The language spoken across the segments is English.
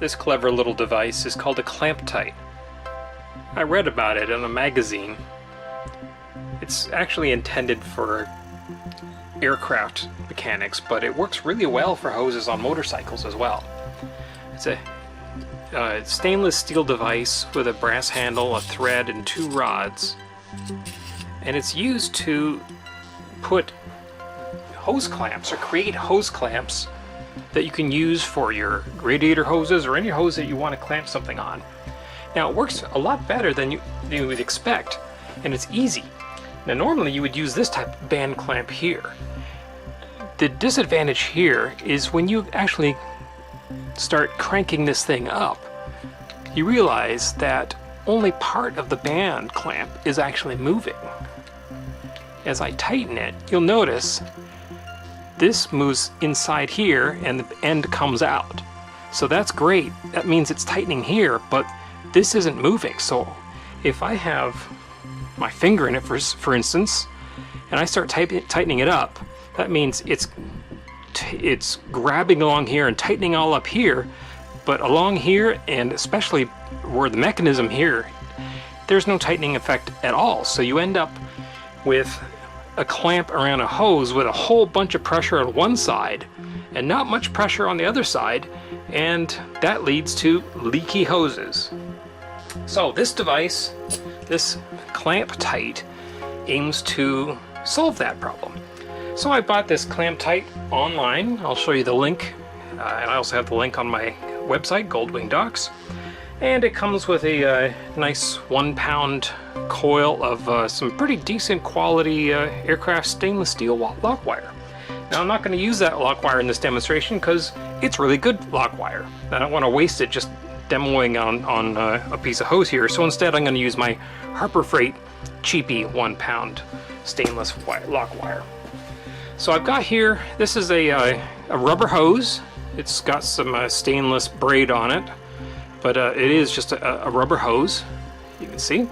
This clever little device is called a ClampTite. I read about it in a magazine. It's actually intended for aircraft mechanics, but it works really well for hoses on motorcycles as well. It's a stainless steel device with a brass handle, a thread, and 2 rods. And it's used to put hose clamps or create hose clamps that you can use for your radiator hoses or any hose that you want to clamp something on. Now it works a lot better than you would expect, and it's easy. Now normally you would use this type of band clamp here. The disadvantage here is when you actually start cranking this thing up, you realize that only part of the band clamp is actually moving. As I tighten it, you'll notice this moves inside here and the end comes out. So that's great. That means it's tightening here, but this isn't moving. So if I have my finger in it, for instance, and I start tightening it up, that means it's grabbing along here and tightening all up here, but along here, and especially where the mechanism here, there's no tightening effect at all. So you end up with a clamp around a hose with a whole bunch of pressure on one side and not much pressure on the other side, and that leads to leaky hoses. So this device, this ClampTite, aims to solve that problem. So I bought this ClampTite online. I'll show you the link, and I also have the link on my website, GoldwingDocs. And it comes with a nice 1-pound coil of some pretty decent quality aircraft stainless steel lock wire. Now I'm not going to use that lock wire in this demonstration because it's really good lock wire. I don't want to waste it just demoing on a piece of hose here, so instead I'm going to use my Harbor Freight cheapy 1-pound stainless lock wire. So I've got here, this is a rubber hose. It's got some stainless braid on it, but it is just a rubber hose, you can see.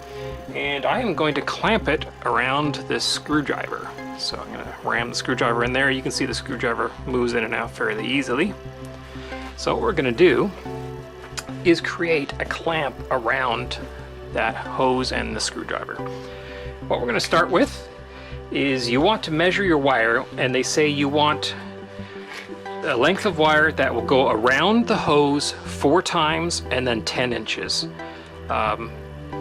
And I am going to clamp it around this screwdriver. So I'm going to ram the screwdriver in there. You can see the screwdriver moves in and out fairly easily. So what we're going to do is create a clamp around that hose and the screwdriver. What we're going to start with is you want to measure your wire, and they say you want a length of wire that will go around the hose 4 times and then 10 inches.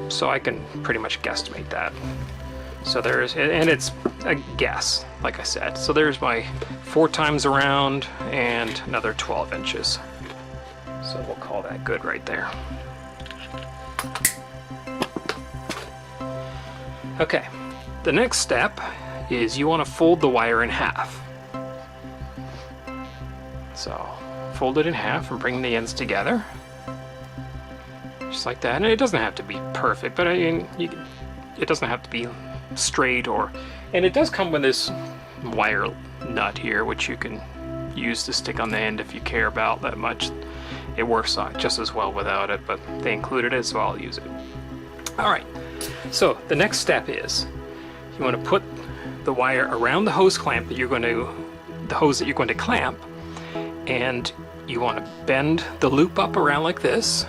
So I can pretty much guesstimate that. So there's, and it's a guess, like I said. So there's my 4 times around and another 12 inches. So we'll call that good right there. Okay, the next step is you want to fold the wire in half. So fold it in half and bring the ends together. Just like that. And it doesn't have to be perfect, but I mean, it doesn't have to be straight, and it does come with this wire nut here, which you can use to stick on the end if you care about that much. It works just as well without it, but they included it, so I'll use it. Alright, so the next step is you want to put the wire around the hose clamp that you're going to, the hose that you're going to clamp, and you want to bend the loop up around like this,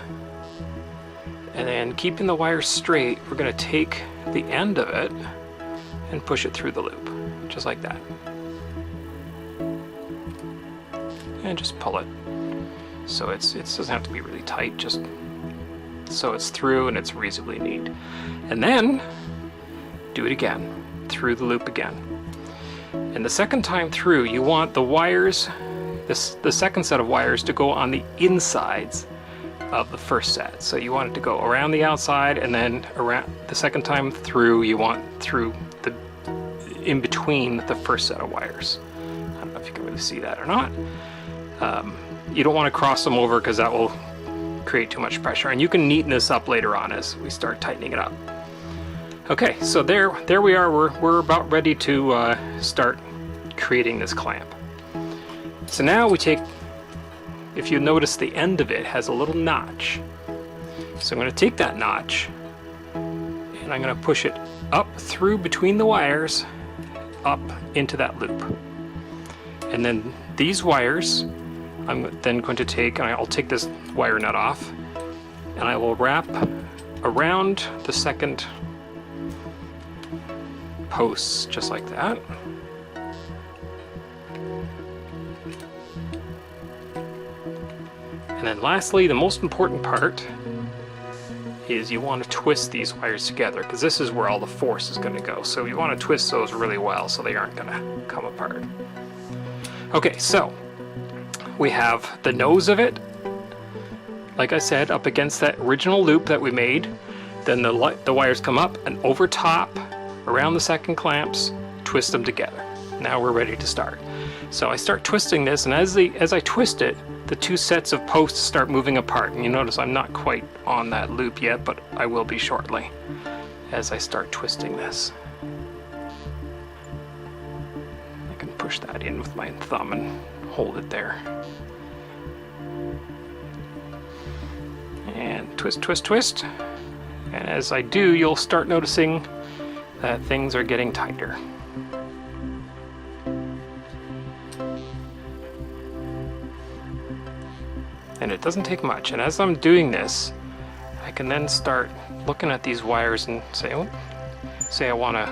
and then keeping the wire straight, we're going to take the end of it and push it through the loop, just like that. And just pull it. So it doesn't have to be really tight, just so it's through and it's reasonably neat. And then do it again, through the loop again. And the second time through, you want the wires, the second set of wires, to go on the insides of the first set. So you want it to go around the outside, and then around the second time through, you want through the in between the first set of wires. I don't know if you can really see that or not. You don't want to cross them over because that will create too much pressure, and you can neaten this up later on as we start tightening it up. Okay, so there we are. We're about ready to start creating this clamp. So now we take, if you notice, the end of it has a little notch. So I'm going to take that notch and I'm going to push it up through between the wires, up into that loop. And then these wires I'm then going to take, and I'll take this wire nut off, and I will wrap around the second post, just like that. And then lastly, the most important part is you want to twist these wires together, because this is where all the force is going to go. So you want to twist those really well so they aren't going to come apart. Okay, so we have the nose of it, like I said, up against that original loop that we made. Then the wires come up and over top, around the second clamps, twist them together. Now we're ready to start. So I start twisting this, and as I twist it, the two sets of posts start moving apart. And you notice I'm not quite on that loop yet, but I will be shortly as I start twisting this. I can push that in with my thumb and hold it there. And twist, twist, twist. And as I do, you'll start noticing that things are getting tighter. And it doesn't take much. And as I'm doing this, I can then start looking at these wires and say, oh, say I want to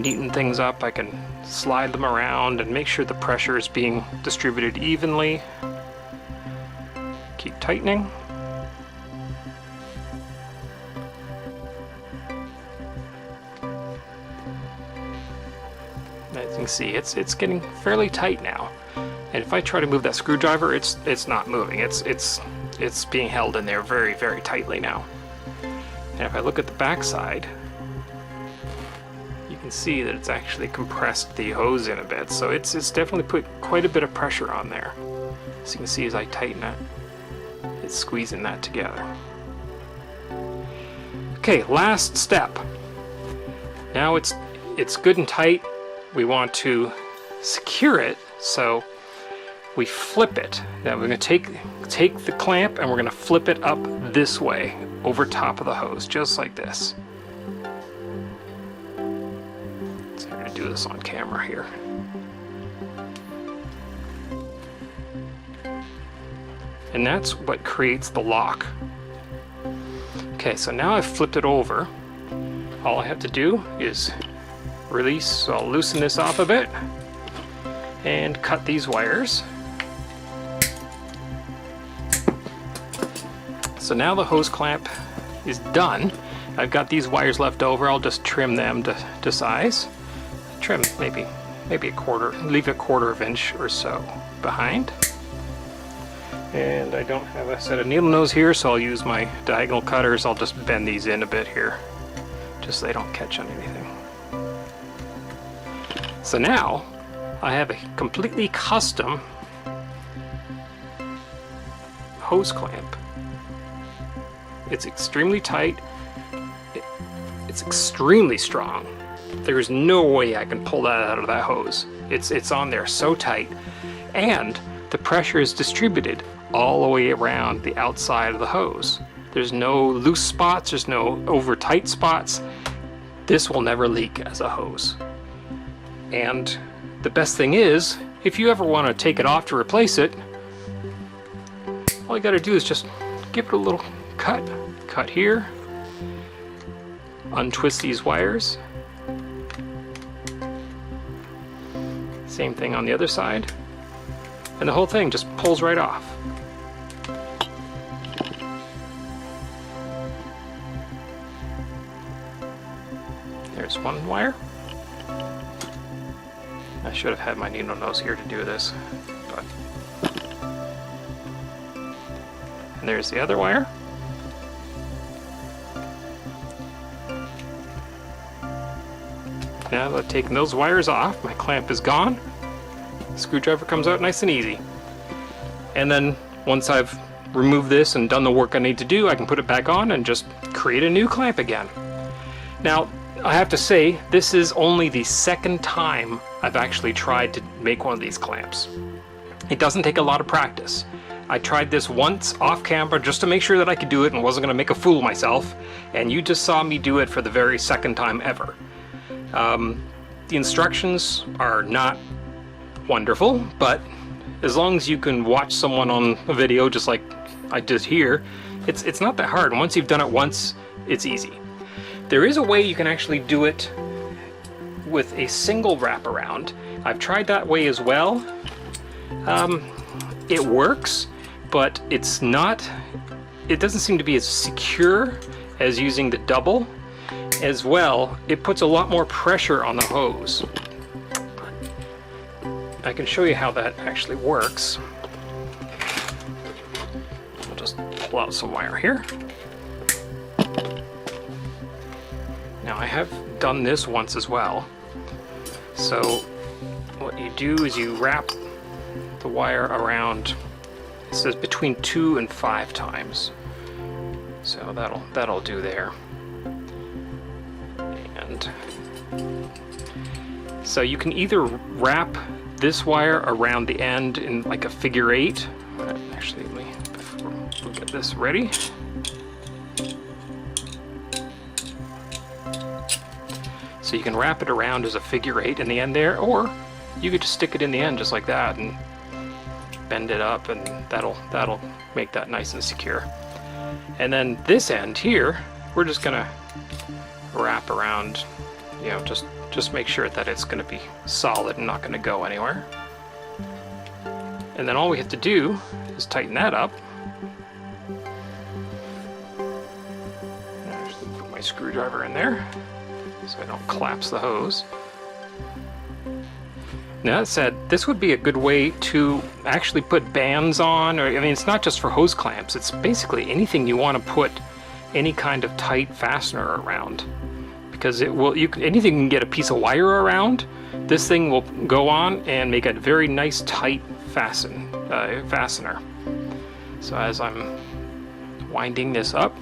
neaten things up, I can slide them around and make sure the pressure is being distributed evenly. Keep tightening. As you can see, it's getting fairly tight now. And if I try to move that screwdriver, it's not moving. It's being held in there very, very tightly now. And if I look at the back side, you can see that it's actually compressed the hose in a bit. So it's definitely put quite a bit of pressure on there. So you can see as I tighten it, it's squeezing that together. Okay, last step. Now it's good and tight. We want to secure it, so we flip it. Now we're going to take the clamp and we're going to flip it up this way over top of the hose, just like this. So I'm going to do this on camera here. And that's what creates the lock. Okay, so now I've flipped it over. All I have to do is release, so I'll loosen this off a bit and cut these wires. So now the hose clamp is done. I've got these wires left over. I'll just trim them to size. Trim maybe a quarter, leave a quarter of an inch or so behind. And I don't have a set of needle nose here, so I'll use my diagonal cutters. I'll just bend these in a bit here, just so they don't catch on anything. So now I have a completely custom hose clamp. It's extremely tight. It's extremely strong. There's no way I can pull that out of that hose. It's on there so tight, and the pressure is distributed all the way around the outside of the hose. There's no loose spots, there's no over tight spots. This will never leak as a hose. And the best thing is, if you ever want to take it off to replace it, all you got to do is just give it a little cut. Cut here, untwist these wires. Same thing on the other side. And the whole thing just pulls right off. There's one wire. I should have had my needle nose here to do this, but... And there's the other wire. Now that I've taken those wires off, my clamp is gone. The screwdriver comes out nice and easy. And then once I've removed this and done the work I need to do, I can put it back on and just create a new clamp again. Now, I have to say, this is only the second time I've actually tried to make one of these clamps. It doesn't take a lot of practice. I tried this once off camera just to make sure that I could do it and wasn't going to make a fool of myself, and you just saw me do it for the very second time ever. The instructions are not wonderful, but as long as you can watch someone on a video just like I did here, it's not that hard. And once you've done it once, it's easy. There is a way you can actually do it with a single wraparound. I've tried that way as well. It works, but it doesn't seem to be as secure as using the double. As well, it puts a lot more pressure on the hose. I can show you how that actually works. I'll just pull out some wire here. Now I have done this once as well. So what you do is you wrap the wire around, it says between 2 and 5 times. So that'll do there. And so you can either wrap this wire around the end in like a figure 8. Actually, before we get this ready. So you can wrap it around as a figure 8 in the end there, or you could just stick it in the end just like that and bend it up, and that'll make that nice and secure. And then this end here, we're just gonna wrap around, you know, just make sure that it's gonna be solid and not gonna go anywhere. And then all we have to do is tighten that up. I'll just put my screwdriver in there so I don't collapse the hose. Now that said, this would be a good way to actually put bands on, or I mean, it's not just for hose clamps, it's basically anything you want to put any kind of tight fastener around. Because it will, anything you can get a piece of wire around, this thing will go on and make a very nice tight fastener. So as I'm winding this up,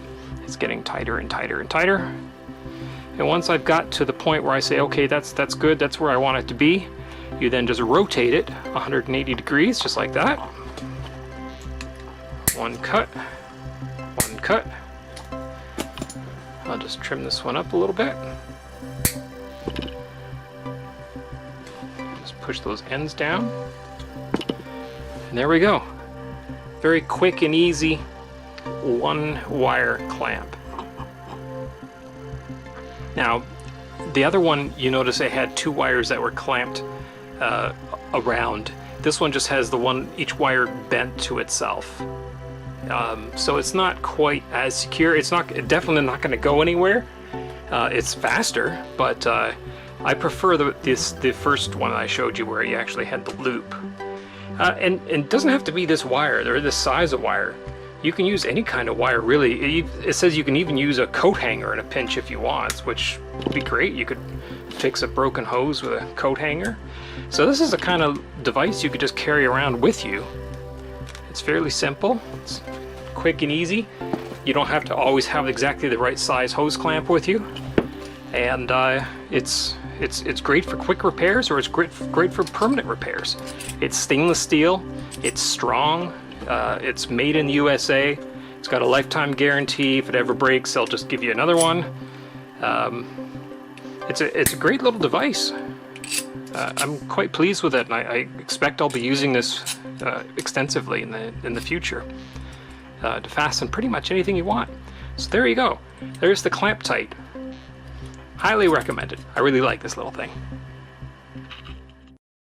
it's getting tighter and tighter and tighter. And once I've got to the point where I say, okay, that's good, that's where I want it to be, you then just rotate it 180 degrees, just like that. One cut, one cut. I'll just trim this one up a little bit. Just push those ends down. And there we go. Very quick and easy one wire clamp. Now, the other one, you notice it had 2 wires that were clamped around. This one just has each wire bent to itself. So it's not quite as secure. It's definitely not going to go anywhere. It's faster, but I prefer the first one I showed you where you actually had the loop. And it doesn't have to be this wire or this size of wire. You can use any kind of wire, really. It says you can even use a coat hanger in a pinch if you want, which would be great. You could fix a broken hose with a coat hanger. So this is a kind of device you could just carry around with you. It's fairly simple. It's quick and easy. You don't have to always have exactly the right size hose clamp with you. And it's great for quick repairs, or it's great for permanent repairs. It's stainless steel. It's strong. It's made in the USA. It's got a lifetime guarantee. If it ever breaks, they'll just give you another one. It's a great little device. I'm quite pleased with it, and I expect I'll be using this extensively in the future to fasten pretty much anything you want. So there you go. There's the ClampTite. Highly recommended. I really like this little thing.